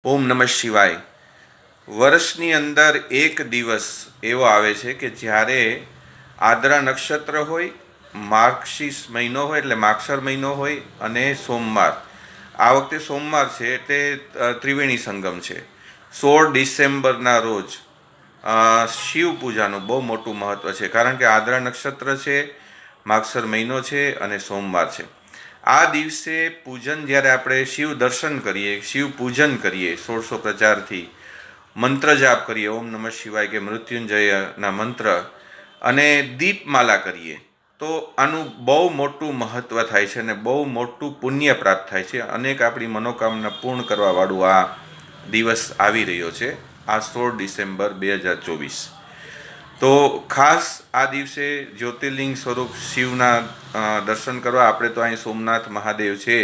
ઓમ નમઃ શિવાય. વર્ષની અંદર એક દિવસ એવો આવે છે કે જ્યારે આદ્રા નક્ષત્ર હોય, માર્ગશીર્ષ મહિનો હોય એટલે માગશર મહિનો હોય અને સોમવાર. આ વખતે સોમવાર છે એટલે ત્રિવેણી સંગમ છે. 16 ડિસેમ્બરના રોજ શિવ પૂજાનું બહુ મોટું મહત્ત્વ છે, કારણ કે આદ્રા નક્ષત્ર છે, માગશર મહિનો છે અને સોમવાર છે. આ દિવસે પૂજન જ્યારે આપણે શિવ દર્શન કરીએ, શિવ પૂજન કરીએ, 1600 પ્રચારથી મંત્ર જાપ કરીએ, ઓમ નમઃ શિવાય કે મૃત્યુંજયના મંત્ર, અને દીપમાલા કરીએ તો આનું બહુ મોટું મહત્ત્વ થાય છે અને બહુ મોટું પુણ્ય પ્રાપ્ત થાય છે. અનેક આપણી મનોકામના પૂર્ણ કરવાવાળું આ દિવસ આવી રહ્યો છે, આ 16 ડિસેમ્બર 2024. તો ખાસ આ દિવસે જ્યોતિર્લિંગ સ્વરૂપ શિવના દર્શન કરવા. આપણે તો અહીં સોમનાથ મહાદેવ છે,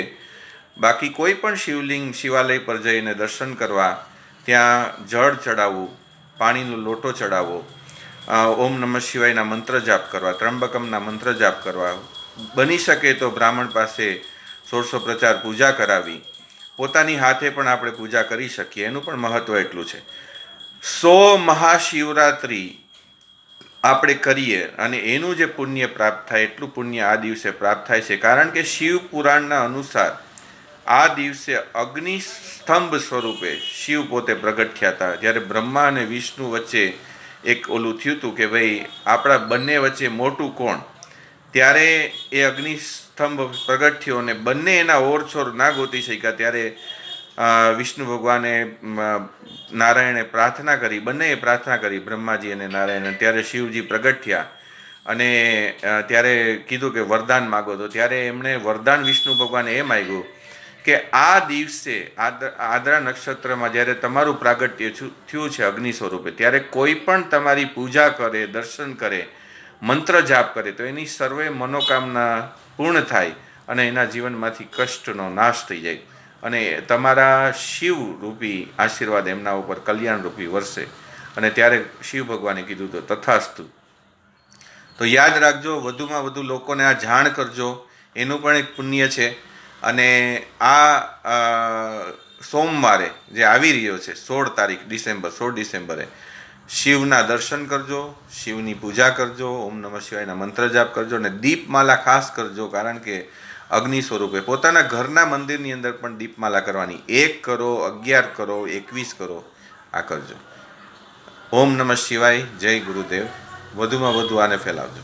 બાકી કોઈ પણ શિવલિંગ શિવાલય પર જઈને દર્શન કરવા, ત્યાં જળ ચડાવવું, પાણીનો લોટો ચડાવવો, ઓમ નમઃ શિવાયના મંત્ર જાપ કરવા, ત્રંબકમના મંત્ર જાપ કરવા, બની શકે તો બ્રાહ્મણ પાસે 1600 પ્રચાર પૂજા કરાવી, પોતાની હાથે પણ આપણે પૂજા કરી શકીએ. એનું પણ મહત્ત્વ એટલું છે. 100 મહાશિવરાત્રિ આપણે કરીએ અને એનું જે પુણ્ય પ્રાપ્ત થાય એટલું પુણ્ય આ દિવસે પ્રાપ્ત થાય છે, કારણ કે શિવ પુરાણના અનુસાર આ દિવસે અગ્નિ સ્તંભ સ્વરૂપે શિવ પોતે પ્રગટ થયા હતા. જ્યારે બ્રહ્મા અને વિષ્ણુ વચ્ચે એક ઓલું થયું હતું કે ભાઈ આપણા બંને વચ્ચે મોટું કોણ, ત્યારે એ અગ્નિ સ્તંભ પ્રગટ થયો અને બંને એના ઓરછોર ના ગોતી શક્યા. ત્યારે વિષ્ણુ ભગવાને નારાયણે પ્રાર્થના કરી, બંનેએ પ્રાર્થના કરી, બ્રહ્માજી અને નારાયણ. ત્યારે શિવજી પ્રગટ થયા અને ત્યારે કીધું કે વરદાન માગો. તો ત્યારે એમણે વરદાન વિષ્ણુ ભગવાને એ માગ્યું કે આ દિવસે આદ્રા નક્ષત્રમાં જ્યારે તમારું પ્રાગટ્ય થયું છે અગ્નિ સ્વરૂપે, ત્યારે કોઈ પણ તમારી પૂજા કરે, દર્શન કરે, મંત્ર જાપ કરે તો એની સર્વે મનોકામના પૂર્ણ થાય અને એના જીવનમાંથી કષ્ટનો નાશ થઈ જાય અને તમારા શિવરૂપી આશીર્વાદ એમના ઉપર કલ્યાણરૂપી વરસે. અને ત્યારે શિવ ભગવાને કીધું તો તથાસ્તુ. તો યાદ રાખજો, વધુમાં વધુ લોકોને આ જાણ કરજો, એનું પણ એક પુણ્ય છે. અને આ સોમવારે જે આવી રહ્યો છે 16 ડિસેમ્બરે શિવના દર્શન કરજો, શિવની પૂજા કરજો, ઓમ નમઃ શિવાયના મંત્ર જાપ કરજો અને દીપમાલા ખાસ કરજો, કારણ કે અગ્નિ સ્વરૂપે પોતાના ઘરના મંદિરની અંદર પણ દીપમાલા કરવાની. 1 કરો, 11 કરો, 21 કરો, આ કરજો. ઓમ નમઃ શિવાય. જય ગુરુદેવ. વધુમાં વધુ આને ફેલાવજો.